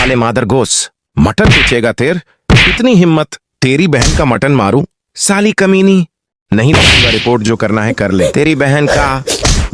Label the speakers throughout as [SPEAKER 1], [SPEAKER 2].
[SPEAKER 1] साले मादर गोस, मटन बेचेगा तेर? इतनी हिम्मत, तेरी बहन का मटन मारूं? साली कमीनी, नहीं लगूंगा, रिपोर्ट जो करना है कर ले। तेरी बहन का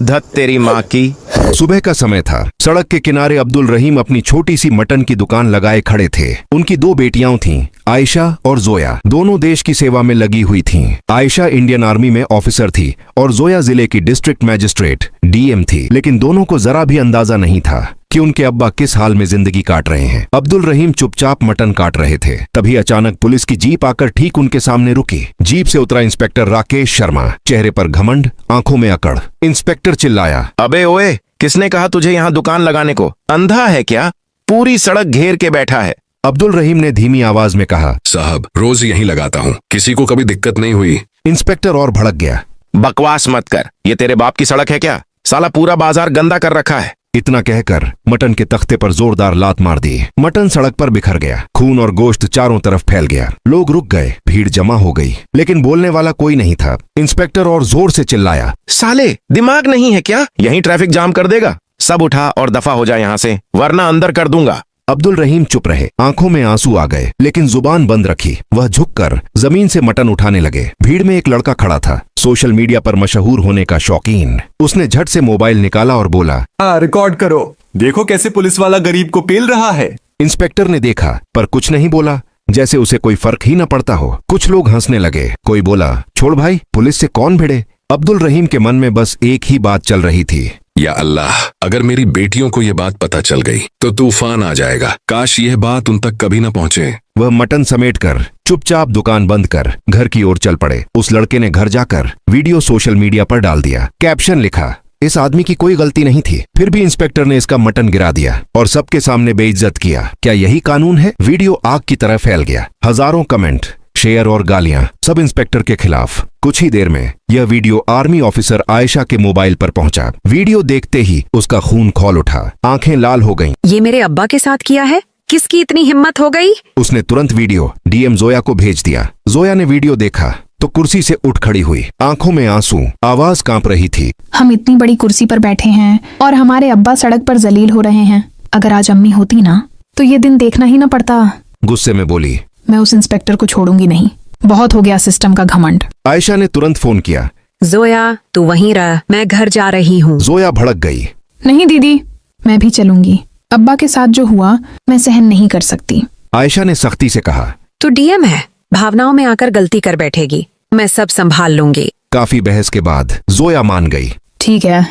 [SPEAKER 1] धत तेरी माँ की।
[SPEAKER 2] सुबह का समय था। सड़क के किनारे अब्दुल रहीम अपनी छोटी सी मटन की दुकान लगाए खड़े थे। उनकी दो बेटियां थीं, आयशा और जोया। दोनों देश की सेवा में लगी हुई थीं। आयशा इंडियन आर्मी में ऑफिसर थी और जोया जिले की डिस्ट्रिक्ट मैजिस्ट्रेट डीएम थी। लेकिन दोनों को जरा भी अंदाजा नहीं था कि उनके अब्बा किस हाल में जिंदगी काट रहे हैं। अब्दुल रहीम चुपचाप मटन काट रहे थे। तभी अचानक पुलिस की जीप आकर ठीक उनके सामने रुकी। जीप से उतरा इंस्पेक्टर राकेश शर्मा, चेहरे पर घमंड, आंखों में अकड़। इंस्पेक्टर चिल्लाया,
[SPEAKER 1] अबे ओए, किसने कहा तुझे यहाँ दुकान लगाने को? अंधा है क्या? पूरी सड़क घेर के बैठा है।
[SPEAKER 2] अब्दुल रहीम ने धीमी आवाज में कहा,
[SPEAKER 3] साहब रोज यहीं लगाता हूँ, किसी को कभी दिक्कत नहीं हुई।
[SPEAKER 2] इंस्पेक्टर और भड़क गया।
[SPEAKER 1] बकवास मत कर, ये तेरे बाप की सड़क है क्या? साला पूरा बाजार गंदा कर रखा है।
[SPEAKER 2] इतना कहकर मटन के तख्ते पर जोरदार लात मार दी। मटन सड़क पर बिखर गया। खून और गोश्त चारों तरफ फैल गया। लोग रुक गए, भीड़ जमा हो गई, लेकिन बोलने वाला कोई नहीं था। इंस्पेक्टर और जोर से चिल्लाया,
[SPEAKER 1] साले दिमाग नहीं है क्या? यहीं ट्रैफिक जाम कर देगा। सब उठा और दफा हो जाए यहाँ से, वरना अंदर कर दूंगा।
[SPEAKER 2] अब्दुल रहीम चुप रहे। आंखों में आंसू आ गए, लेकिन जुबान बंद रखी। वह झुककर जमीन से मटन उठाने लगे। भीड़ में एक लड़का खड़ा था, सोशल मीडिया पर मशहूर होने का शौकीन। उसने झट से मोबाइल निकाला और बोला,
[SPEAKER 4] रिकॉर्ड करो, देखो कैसे पुलिस वाला गरीब को पेल रहा है।
[SPEAKER 2] इंस्पेक्टर ने देखा पर कुछ नहीं बोला, जैसे उसे कोई फर्क ही न पड़ता हो। कुछ लोग हंसने लगे। कोई बोला, छोड़ भाई, पुलिस से कौन भिड़े। अब्दुल रहीम के मन में बस एक ही बात चल रही थी,
[SPEAKER 3] या अल्लाह, अगर मेरी बेटियों को ये बात पता चल गई तो तूफान आ जाएगा। काश यह बात उन तक कभी न पहुंचे।
[SPEAKER 2] वह मटन समेटकर चुपचाप दुकान बंद कर घर की ओर चल पड़े। उस लड़के ने घर जाकर वीडियो सोशल मीडिया पर डाल दिया। कैप्शन लिखा, इस आदमी की कोई गलती नहीं थी, फिर भी इंस्पेक्टर ने इसका मटन गिरा दिया और सबके सामने बेइज्जत किया। क्या यही कानून है? वीडियो आग की तरह फैल गया। हजारों कमेंट, शेयर और गालियां, सब इंस्पेक्टर के खिलाफ। कुछ ही देर में यह वीडियो आर्मी ऑफिसर आयशा के मोबाइल पर पहुंचा। वीडियो देखते ही उसका खून खौल उठा, आंखें लाल हो गईं।
[SPEAKER 5] ये मेरे अब्बा के साथ किया है? किसकी इतनी हिम्मत हो गई?
[SPEAKER 2] उसने तुरंत वीडियो डीएम जोया को भेज दिया। जोया ने वीडियो देखा तो कुर्सी से उठ खड़ी हुई, आंखों में आंसू, आवाज कांप रही थी।
[SPEAKER 6] हम इतनी बड़ी कुर्सी पर बैठे हैं और हमारे अब्बा सड़क पर जलील हो रहे हैं। अगर आज अम्मी होती ना तो ये दिन देखना ही ना पड़ता।
[SPEAKER 2] गुस्से में बोली,
[SPEAKER 6] मैं उस इंस्पेक्टर को छोड़ूंगी नहीं, बहुत हो गया सिस्टम का घमंड।
[SPEAKER 2] आयशा ने तुरंत फोन किया,
[SPEAKER 5] जोया तू वहीं रह, मैं घर जा रही हूँ।
[SPEAKER 2] जोया भड़क गई,
[SPEAKER 6] नहीं दीदी, मैं भी चलूंगी। अब्बा के साथ जो हुआ मैं सहन नहीं कर सकती।
[SPEAKER 2] आयशा ने सख्ती से कहा,
[SPEAKER 5] तू डीएम है, भावनाओं में आकर गलती कर बैठेगी, मैं सब संभाल लूंगी।
[SPEAKER 2] काफी बहस के बाद जोया मान गई।
[SPEAKER 6] ठीक है,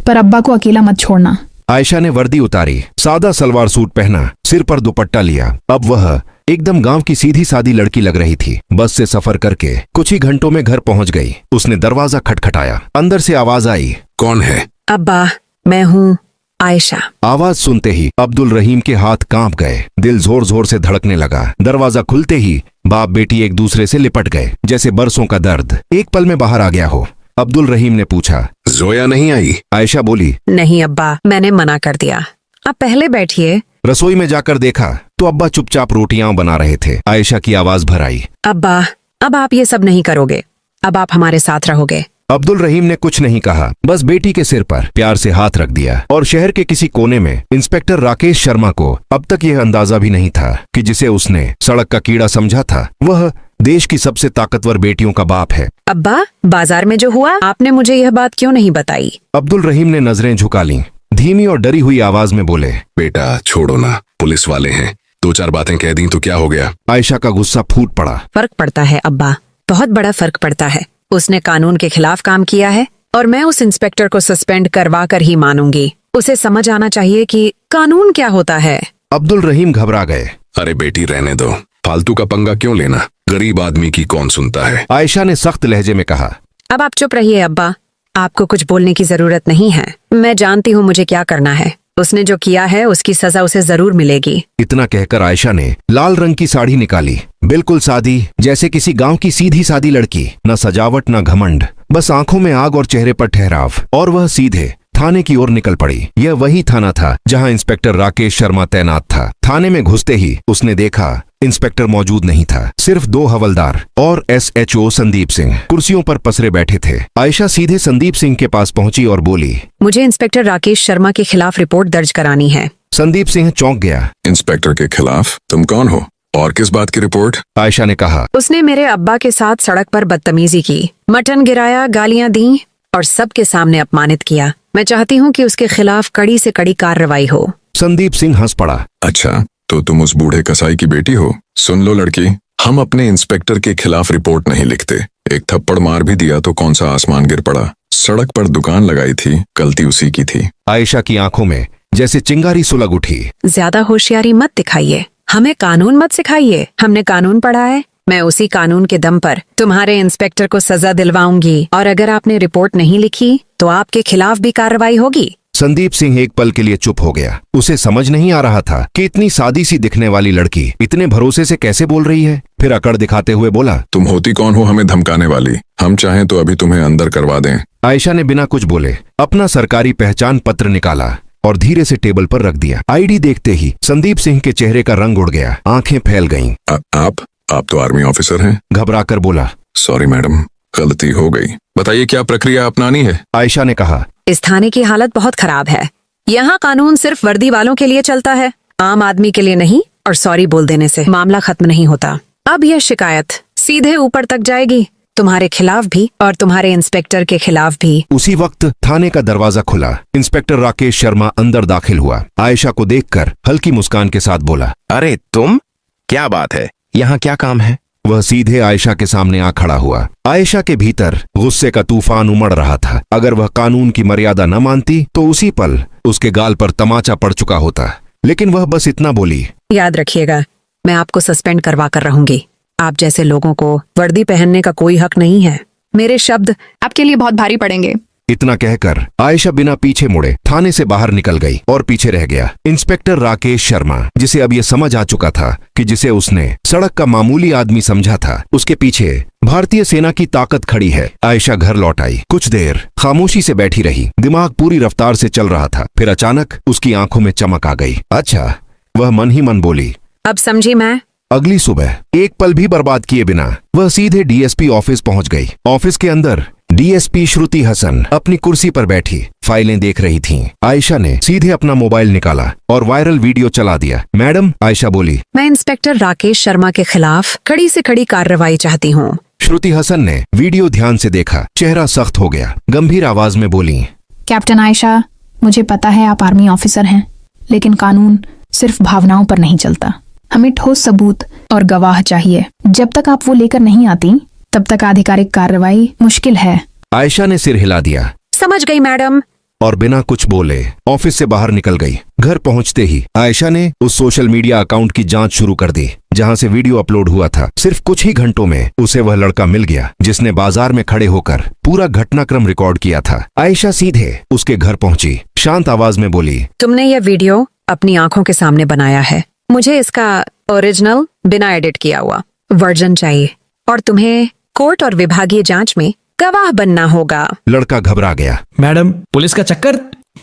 [SPEAKER 6] पर अब्बा को अकेला मत छोड़ना।
[SPEAKER 2] आयशा ने वर्दी उतारी, सादा सलवार सूट पहना, सिर पर दुपट्टा लिया। अब वह एकदम गांव की सीधी सादी लड़की लग रही थी। बस से सफर करके कुछ ही घंटों में घर पहुंच गई। उसने दरवाजा खटखटाया। अंदर से आवाज आई,
[SPEAKER 3] कौन है?
[SPEAKER 5] अब्बा, मैं हूँ आयशा।
[SPEAKER 2] आवाज सुनते ही अब्दुल रहीम के हाथ कांप गए, दिल जोर जोर से धड़कने लगा। दरवाजा खुलते ही बाप बेटी एक दूसरे से लिपट गए, जैसे बरसों का दर्द एक पल में बाहर आ गया हो। अब्दुल रहीम ने पूछा,
[SPEAKER 3] जोया नहीं आई?
[SPEAKER 2] आयशा बोली,
[SPEAKER 5] नहीं अब्बा, मैंने मना कर दिया, आप पहले बैठिए।
[SPEAKER 2] रसोई में जाकर देखा तो अब्बा चुपचाप रोटियां बना रहे थे। आयशा की आवाज भर आई,
[SPEAKER 5] अब्बा, अब आप ये सब नहीं करोगे, अब आप हमारे साथ रहोगे।
[SPEAKER 2] अब्दुल रहीम ने कुछ नहीं कहा, बस बेटी के सिर पर प्यार से हाथ रख दिया। और शहर के किसी कोने में इंस्पेक्टर राकेश शर्मा को अब तक यह अंदाजा भी नहीं था कि जिसे उसने सड़क का कीड़ा समझा था, वह देश की सबसे ताकतवर बेटियों का बाप है।
[SPEAKER 5] अब्बा, बाजार में जो हुआ, आपने मुझे यह बात क्यों नहीं बताई?
[SPEAKER 2] अब्दुल रहीम ने नजरें झुका लीं, धीमी और डरी हुई आवाज में बोले,
[SPEAKER 3] बेटा छोड़ो ना, पुलिस वाले हैं, दो चार बातें कह दी तो क्या हो गया?
[SPEAKER 2] आयशा का गुस्सा फूट पड़ा।
[SPEAKER 5] फर्क पड़ता है अब्बा, बहुत बड़ा फर्क पड़ता है। उसने कानून के खिलाफ काम किया है और मैं उस इंस्पेक्टर को सस्पेंड करवा कर ही मानूंगी। उसे समझ आना चाहिए कि कानून क्या होता है।
[SPEAKER 2] अब्दुल रहीम घबरा गए।
[SPEAKER 3] अरे बेटी रहने दो, फालतू का पंगा क्यों लेना, गरीब आदमी की कौन सुनता है।
[SPEAKER 2] आयशा ने सख्त लहजे में कहा,
[SPEAKER 5] अब आप चुप रहिए अब्बा, आपको कुछ बोलने की जरूरत नहीं है। मैं जानती हूँ मुझे क्या करना है। उसने जो किया है उसकी सजा उसे जरूर मिलेगी।
[SPEAKER 2] इतना कहकर आयशा ने लाल रंग की साड़ी निकाली, बिल्कुल सादी, जैसे किसी गांव की सीधी सादी लड़की। न सजावट न घमंड, बस आंखों में आग और चेहरे पर ठहराव। और वह सीधे थाने की ओर निकल पड़ी। यह वही थाना था जहां इंस्पेक्टर राकेश शर्मा तैनात था। थाने में घुसते ही उसने देखा इंस्पेक्टर मौजूद नहीं था, सिर्फ दो हवलदार और एसएचओ संदीप सिंह कुर्सियों पर पसरे बैठे थे। आयशा सीधे संदीप सिंह के पास पहुंची और बोली,
[SPEAKER 5] मुझे इंस्पेक्टर राकेश शर्मा के खिलाफ रिपोर्ट दर्ज करानी है।
[SPEAKER 2] संदीप सिंह चौंक गया।
[SPEAKER 3] इंस्पेक्टर के खिलाफ? तुम कौन हो और किस बात की रिपोर्ट?
[SPEAKER 2] आयशा ने कहा।
[SPEAKER 5] उसने मेरे अब्बा के साथ सड़क पर बदतमीजी की, मटन गिराया, गालियां दी और सबके सामने अपमानित किया। मैं चाहती हूँ कि उसके खिलाफ कड़ी से कड़ी कार्रवाई हो।
[SPEAKER 2] संदीप सिंह हंस पड़ा।
[SPEAKER 3] अच्छा, तो तुम उस बूढ़े कसाई की बेटी हो? सुन लो लड़की, हम अपने इंस्पेक्टर के खिलाफ रिपोर्ट नहीं लिखते। एक थप्पड़ मार भी दिया तो कौन सा आसमान गिर पड़ा। सड़क पर दुकान लगाई थी, गलती उसी की थी।
[SPEAKER 2] आयशा की आंखों में जैसे चिंगारी सुलग उठी।
[SPEAKER 5] ज्यादा होशियारी मत दिखाइए, हमें कानून मत सिखाइए। हमने कानून पढ़ा है। मैं उसी कानून के दम पर तुम्हारे इंस्पेक्टर को सजा दिलवाऊंगी और अगर आपने रिपोर्ट नहीं लिखी तो आपके खिलाफ भी कार्रवाई होगी।
[SPEAKER 2] संदीप सिंह एक पल के लिए चुप हो गया। उसे समझ नहीं आ रहा था कि इतनी सादी सी दिखने वाली लड़की इतने भरोसे से कैसे बोल रही है। फिर अकड़ दिखाते हुए बोला,
[SPEAKER 3] तुम होती कौन हो हमें धमकाने वाली? हम चाहें तो अभी तुम्हें अंदर करवा दें।
[SPEAKER 2] आयशा ने बिना कुछ बोले अपना सरकारी पहचान पत्र निकाला और धीरे से टेबल पर रख दिया। आईडी देखते ही संदीप सिंह के चेहरे का रंग उड़ गया, आंखें फैल गईं।
[SPEAKER 3] आप तो आर्मी ऑफिसर हैं?
[SPEAKER 2] घबराकर बोला।
[SPEAKER 3] सॉरी मैडम, गलती हो गई। बताइए क्या प्रक्रिया अपनानी है?
[SPEAKER 2] आयशा ने कहा।
[SPEAKER 5] इस थाने की हालत बहुत खराब है। यहाँ कानून सिर्फ वर्दी वालों के लिए चलता है, आम आदमी के लिए नहीं। और सॉरी बोल देने से मामला खत्म नहीं होता। अब यह शिकायत सीधे ऊपर तक जाएगी, तुम्हारे खिलाफ भी और तुम्हारे इंस्पेक्टर के खिलाफ भी।
[SPEAKER 2] उसी वक्त थाने का दरवाजा खुला। इंस्पेक्टर राकेश शर्मा अंदर दाखिल हुआ। आयशा को देखकर हल्की मुस्कान के साथ बोला,
[SPEAKER 1] अरे तुम, क्या बात है, यहाँ क्या काम है?
[SPEAKER 2] वह सीधे आयशा के सामने आ खड़ा हुआ। आयशा के भीतर गुस्से का तूफान उमड़ रहा था। अगर वह कानून की मर्यादा न मानती तो उसी पल उसके गाल पर तमाचा पड़ चुका होता, लेकिन वह बस इतना बोली,
[SPEAKER 5] याद रखिएगा, मैं आपको सस्पेंड करवा कर रहूंगी। आप जैसे लोगों को वर्दी पहनने का कोई हक नहीं है। मेरे शब्द
[SPEAKER 6] आपके लिए बहुत भारी पड़ेंगे।
[SPEAKER 2] इतना कहकर आयशा बिना पीछे मुड़े थाने से बाहर निकल गई और पीछे रह गया इंस्पेक्टर राकेश शर्मा, जिसे अब यह समझ आ चुका था कि जिसे उसने सड़क का मामूली आदमी समझा था, उसके पीछे भारतीय सेना की ताकत खड़ी है। आयशा घर लौट आई। कुछ देर खामोशी से बैठी रही, दिमाग पूरी रफ्तार से चल रहा था। फिर अचानक उसकी आंखों में चमक आ गई। अच्छा, वह मन ही मन बोली।
[SPEAKER 5] अब समझी मैं।
[SPEAKER 2] अगली सुबह एक पल भी बर्बाद किए बिना वह सीधे डीएसपी ऑफिस पहुंच गई। ऑफिस के अंदर डीएसपी श्रुति हसन अपनी कुर्सी पर बैठी फाइलें देख रही थीं। आयशा ने सीधे अपना मोबाइल निकाला और वायरल वीडियो चला दिया। मैडम, आयशा बोली,
[SPEAKER 5] मैं इंस्पेक्टर राकेश शर्मा के खिलाफ कड़ी से कड़ी कार्रवाई चाहती हूँ।
[SPEAKER 2] श्रुति हसन ने वीडियो ध्यान से देखा, चेहरा सख्त हो गया। गंभीर आवाज में बोली,
[SPEAKER 6] कैप्टन आयशा, मुझे पता है आप आर्मी ऑफिसर हैं, लेकिन कानून सिर्फ भावनाओं पर नहीं चलता। हमें ठोस सबूत और गवाह चाहिए। जब तक आप वो लेकर नहीं आती तब तक आधिकारिक कार्रवाई मुश्किल है।
[SPEAKER 2] आयशा ने सिर हिला दिया।
[SPEAKER 5] समझ गई मैडम।
[SPEAKER 2] और बिना कुछ बोले ऑफिस से बाहर निकल गई। घर पहुंचते ही आयशा ने उस सोशल मीडिया अकाउंट की जांच शुरू कर दी जहां से वीडियो अपलोड हुआ था। सिर्फ कुछ ही घंटों में उसे वह लड़का मिल गया जिसने बाजार में खड़े होकर पूरा घटनाक्रम रिकॉर्ड किया था। आयशा सीधे उसके घर पहुंची, शांत आवाज में बोली,
[SPEAKER 5] तुमने यह वीडियो अपनी आंखों के सामने बनाया है। मुझे इसका ओरिजिनल बिना एडिट किया हुआ वर्जन चाहिए और तुम्हें कोर्ट और विभागीय जांच में गवाह बनना होगा।
[SPEAKER 2] लड़का घबरा गया।
[SPEAKER 7] मैडम, पुलिस का चक्कर,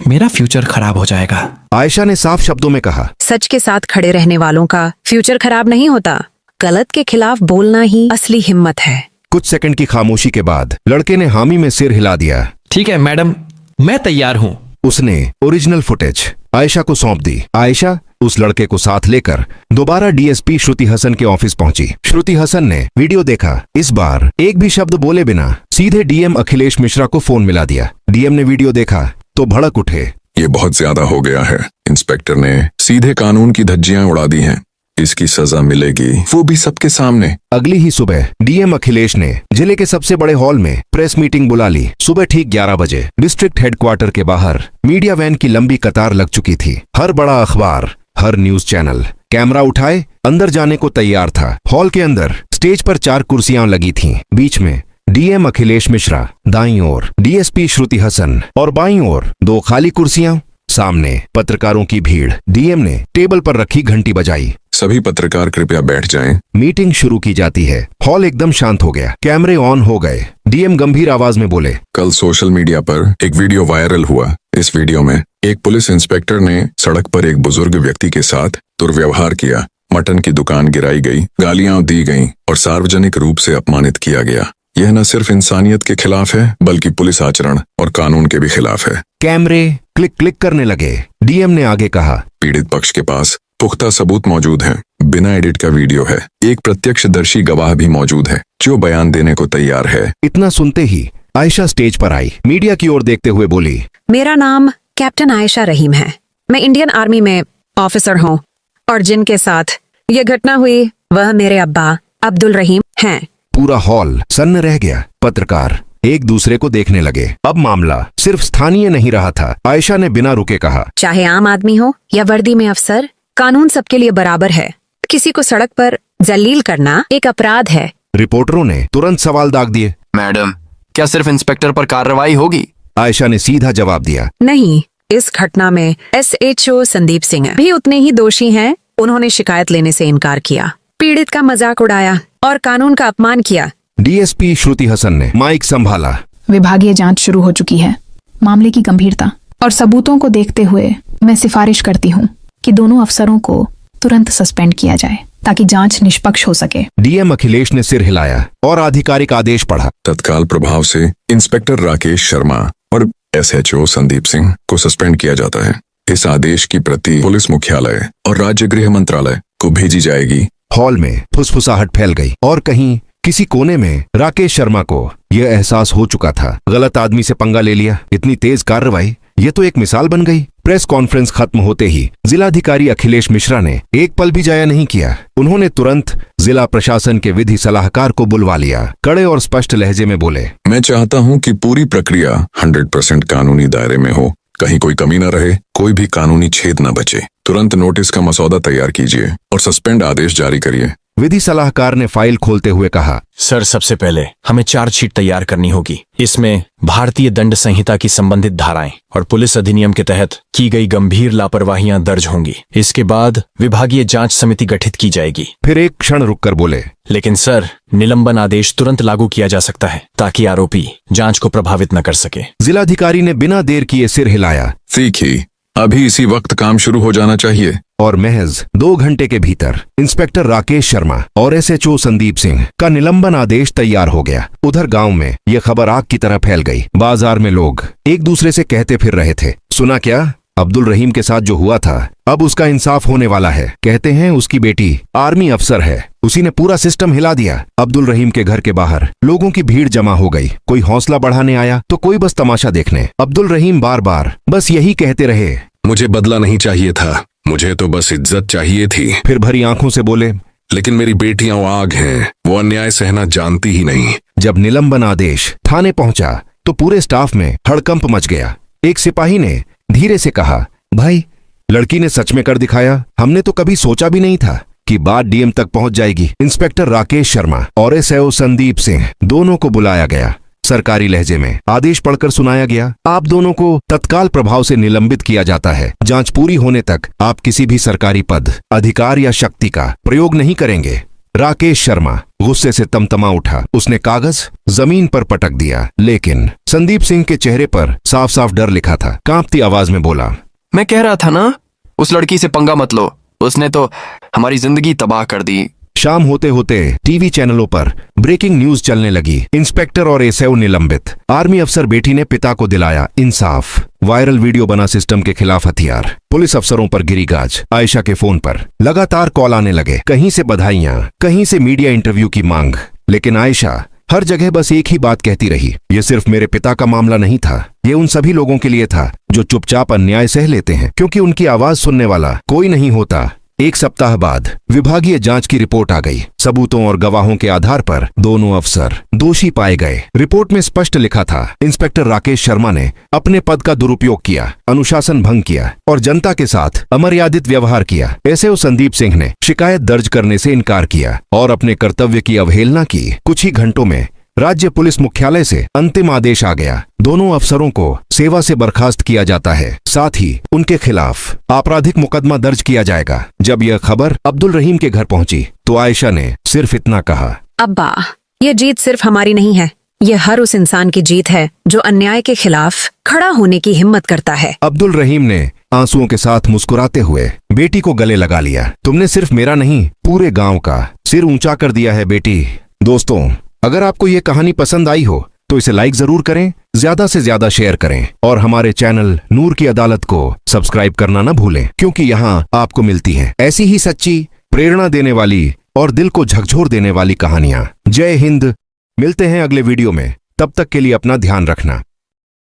[SPEAKER 7] मेरा फ्यूचर खराब हो जाएगा।
[SPEAKER 2] आयशा ने साफ शब्दों में कहा,
[SPEAKER 5] सच के साथ खड़े रहने वालों का फ्यूचर खराब नहीं होता। गलत के खिलाफ बोलना ही असली हिम्मत है।
[SPEAKER 2] कुछ सेकंड की खामोशी के बाद लड़के ने हामी में सिर हिला दिया।
[SPEAKER 7] ठीक है मैडम, मैं तैयार हूँ।
[SPEAKER 2] उसने ओरिजिनल फुटेज आयशा को सौंप दी। आयशा उस लड़के को साथ लेकर दोबारा डीएसपी श्रुति हसन के ऑफिस पहुंची। श्रुति हसन ने वीडियो देखा। इस बार एक भी शब्द बोले बिना सीधे डीएम अखिलेश मिश्रा को फोन मिला दिया। डीएम ने वीडियो देखा तो भड़क उठे।
[SPEAKER 3] ये बहुत ज्यादा हो गया है। इंस्पेक्टर ने सीधे कानून की धज्जियां उड़ा दी हैं। इसकी सजा मिलेगी, वो भी सबके सामने।
[SPEAKER 2] अगली ही सुबह डीएम अखिलेश ने जिले के सबसे बड़े हॉल में प्रेस मीटिंग बुला ली। सुबह ठीक 11 बजे डिस्ट्रिक्ट हेडक्वार्टर के बाहर मीडिया वैन की लंबी कतार लग चुकी थी। हर बड़ा अखबार, हर न्यूज चैनल कैमरा उठाए अंदर जाने को तैयार था। हॉल के अंदर स्टेज पर 4 कुर्सियां लगी थीं। बीच में डीएम अखिलेश मिश्रा, दाईं ओर डीएसपी श्रुति हसन और बाईं ओर 2 खाली कुर्सियां। सामने पत्रकारों की भीड़। डीएम ने टेबल पर रखी घंटी बजाई।
[SPEAKER 3] सभी पत्रकार कृपया बैठ जाएं।
[SPEAKER 2] मीटिंग शुरू की जाती है। हॉल एकदम शांत हो गया। कैमरे ऑन हो गए। डीएम गंभीर आवाज में बोले,
[SPEAKER 3] कल सोशल मीडिया पर एक वीडियो वायरल हुआ। इस वीडियो में एक पुलिस इंस्पेक्टर ने सड़क पर एक बुजुर्ग व्यक्ति के साथ दुर्व्यवहार किया। मटन की दुकान गिराई गई, गालियां दी गईं और सार्वजनिक रूप से अपमानित किया गया। यह न सिर्फ इंसानियत के खिलाफ है बल्कि पुलिस आचरण और कानून के भी खिलाफ है।
[SPEAKER 2] कैमरे क्लिक क्लिक करने लगे। डीएम ने आगे कहा,
[SPEAKER 3] पीड़ित पक्ष के पास पुख्ता सबूत मौजूद हैं। बिना एडिट का वीडियो है। एक प्रत्यक्षदर्शी गवाह भी मौजूद है जो बयान देने को तैयार है।
[SPEAKER 2] इतना सुनते ही आयशा स्टेज पर आई। मीडिया की ओर देखते हुए बोली,
[SPEAKER 5] मेरा नाम कैप्टन आयशा रहीम है। मैं इंडियन आर्मी में ऑफिसर हूँ और जिनके साथ ये घटना हुई वह मेरे अब्बा अब्दुल रहीम हैं।
[SPEAKER 2] पूरा हॉल सन्न रह गया। पत्रकार एक दूसरे को देखने लगे। अब मामला सिर्फ स्थानीय नहीं रहा था। आयशा ने बिना रुके कहा,
[SPEAKER 5] चाहे आम आदमी हो या वर्दी में अफसर, कानून सबके लिए बराबर है। किसी को सड़क पर जलील करना एक अपराध है।
[SPEAKER 2] रिपोर्टरों ने तुरंत सवाल दाग दिए।
[SPEAKER 8] मैडम, क्या सिर्फ इंस्पेक्टर पर कार्रवाई होगी?
[SPEAKER 2] आयशा ने सीधा जवाब दिया,
[SPEAKER 5] नहीं, इस घटना में SHO संदीप सिंह भी उतने ही दोषी हैं। उन्होंने शिकायत लेने से इनकार किया, पीड़ित का मजाक उड़ाया और कानून का अपमान किया।
[SPEAKER 2] डीएसपी श्रुति हसन ने माइक संभाला।
[SPEAKER 6] विभागीय जांच शुरू हो चुकी है। मामले की गंभीरता और सबूतों को देखते हुए मैं सिफारिश करती हूँ कि दोनों अफसरों को तुरंत सस्पेंड किया जाए ताकि जांच निष्पक्ष हो सके।
[SPEAKER 2] डीएम अखिलेश ने सिर हिलाया और आधिकारिक आदेश पढ़ा।
[SPEAKER 3] तत्काल प्रभाव से इंस्पेक्टर राकेश शर्मा और SHO संदीप सिंह को सस्पेंड किया जाता है। इस आदेश की प्रति पुलिस मुख्यालय और राज्य गृह मंत्रालय को भेजी जाएगी।
[SPEAKER 2] हॉल में फुसफुसाहट फैल गई और कहीं किसी कोने में राकेश शर्मा को यह एहसास हो चुका था, गलत आदमी से पंगा ले लिया। इतनी तेज कार्रवाई, ये तो एक मिसाल बन गई। प्रेस कॉन्फ्रेंस खत्म होते ही जिलाधिकारी अखिलेश मिश्रा ने एक पल भी जाया नहीं किया। उन्होंने तुरंत जिला प्रशासन के विधि सलाहकार को बुलवा लिया। कड़े और स्पष्ट लहजे में बोले,
[SPEAKER 3] मैं चाहता हूं कि पूरी प्रक्रिया 100% कानूनी दायरे में हो। कहीं कोई कमी न रहे, कोई भी कानूनी छेद न बचे। तुरंत नोटिस का मसौदा तैयार कीजिए और सस्पेंड आदेश जारी करिए।
[SPEAKER 2] विधि सलाहकार ने फाइल खोलते हुए कहा,
[SPEAKER 7] सर, सबसे पहले हमें चार्जशीट तैयार करनी होगी। इसमें भारतीय दंड संहिता की संबंधित धाराएं और पुलिस अधिनियम के तहत की गई गंभीर लापरवाहियां दर्ज होंगी। इसके बाद विभागीय जांच समिति गठित की जाएगी।
[SPEAKER 2] फिर एक क्षण रुककर बोले,
[SPEAKER 7] लेकिन सर, निलंबन आदेश तुरंत लागू किया जा सकता है ताकि आरोपी जांच को प्रभावित न कर सके।
[SPEAKER 2] जिलाधिकारी ने बिना देर किए सिर हिलाया।
[SPEAKER 3] सीखी, अभी इसी वक्त काम शुरू हो जाना चाहिए।
[SPEAKER 2] और महज 2 घंटे के भीतर इंस्पेक्टर राकेश शर्मा और SHO संदीप सिंह का निलंबन आदेश तैयार हो गया। उधर गांव में यह खबर आग की तरह फैल गई। बाजार में लोग एक दूसरे से कहते फिर रहे थे, सुना क्या, अब्दुल रहीम के साथ जो हुआ था अब उसका इंसाफ होने वाला है। कहते हैं उसकी बेटी आर्मी अफसर है, उसी ने पूरा सिस्टम हिला दिया। अब्दुल रहीम के घर के बाहर लोगों की भीड़ जमा हो गई। कोई हौसला बढ़ाने आया तो कोई बस तमाशा देखने। अब्दुल रहीम बार बार बस यही कहते रहे,
[SPEAKER 3] मुझे बदला नहीं चाहिए था, मुझे तो बस इज्जत चाहिए थी।
[SPEAKER 2] फिर भरी आंखों से बोले,
[SPEAKER 3] लेकिन मेरी बेटियां आग हैं, वो अन्याय सहना जानती ही नहीं।
[SPEAKER 2] जब निलंबन आदेश थाने पहुंचा तो पूरे स्टाफ में हड़कंप मच गया। एक सिपाही ने धीरे से कहा, भाई, लड़की ने सच में कर दिखाया। हमने तो कभी सोचा भी नहीं था कि बात डीएम तक पहुंच जाएगी। इंस्पेक्टर राकेश शर्मा और SHO संदीप सिंह दोनों को बुलाया गया। सरकारी लहजे में आदेश पढ़कर सुनाया गया, आप दोनों को तत्काल प्रभाव से निलंबित किया जाता है। जांच पूरी होने तक आप किसी भी सरकारी पद, अधिकार या शक्ति का प्रयोग नहीं करेंगे। राकेश शर्मा गुस्से से तमतमा उठा। उसने कागज जमीन पर पटक दिया, लेकिन संदीप सिंह के चेहरे पर साफ साफ डर लिखा था। कांपती आवाज में बोला,
[SPEAKER 8] मैं कह रहा था ना, उस लड़की से पंगा मत लो, उसने तो हमारी जिंदगी तबाह कर दी।
[SPEAKER 2] शाम होते होते टीवी चैनलों पर ब्रेकिंग न्यूज चलने लगी। इंस्पेक्टर और SHO निलंबित। आर्मी अफसर बेटी ने पिता को दिलाया इंसाफ। वायरल वीडियो बना सिस्टम के खिलाफ हथियार। पुलिस अफसरों पर गिरी गाज। आयशा के फोन पर लगातार कॉल आने लगे, कहीं से बधाइयां, कहीं से मीडिया इंटरव्यू की मांग। लेकिन आयशा हर जगह बस एक ही बात कहती रही, ये सिर्फ मेरे पिता का मामला नहीं था, ये उन सभी लोगों के लिए था जो चुपचाप अन्याय सह लेते हैं क्योंकि उनकी आवाज सुनने वाला कोई नहीं होता। एक सप्ताह बाद विभागीय जांच की रिपोर्ट आ गई। सबूतों और गवाहों के आधार पर दोनों अफसर दोषी पाए गए। रिपोर्ट में स्पष्ट लिखा था, इंस्पेक्टर राकेश शर्मा ने अपने पद का दुरुपयोग किया, अनुशासन भंग किया और जनता के साथ अमर्यादित व्यवहार किया। SHO संदीप सिंह ने शिकायत दर्ज करने से इनकार किया और अपने कर्तव्य की अवहेलना की। कुछ ही घंटों में राज्य पुलिस मुख्यालय से अंतिम आदेश आ गया। दोनों अफसरों को सेवा से बर्खास्त किया जाता है, साथ ही उनके खिलाफ आपराधिक मुकदमा दर्ज किया जाएगा। जब यह खबर अब्दुल रहीम के घर पहुंची तो आयशा ने सिर्फ इतना कहा,
[SPEAKER 5] अब्बा, ये जीत सिर्फ हमारी नहीं है, ये हर उस इंसान की जीत है जो अन्याय के खिलाफ खड़ा होने की हिम्मत करता है।
[SPEAKER 2] अब्दुल रहीम ने आंसुओं के साथ मुस्कुराते हुए बेटी को गले लगा लिया। तुमने सिर्फ मेरा नहीं, पूरे गांव का सिर ऊंचा कर दिया है बेटी। दोस्तों, अगर आपको ये कहानी पसंद आई हो तो इसे लाइक जरूर करें, ज्यादा से ज्यादा शेयर करें और हमारे चैनल नूर की अदालत को सब्सक्राइब करना न भूलें, क्योंकि यहाँ आपको मिलती हैं ऐसी ही सच्ची, प्रेरणा देने वाली और दिल को झकझोर देने वाली कहानियां। जय हिंद। मिलते हैं अगले वीडियो में, तब तक के लिए अपना ध्यान रखना।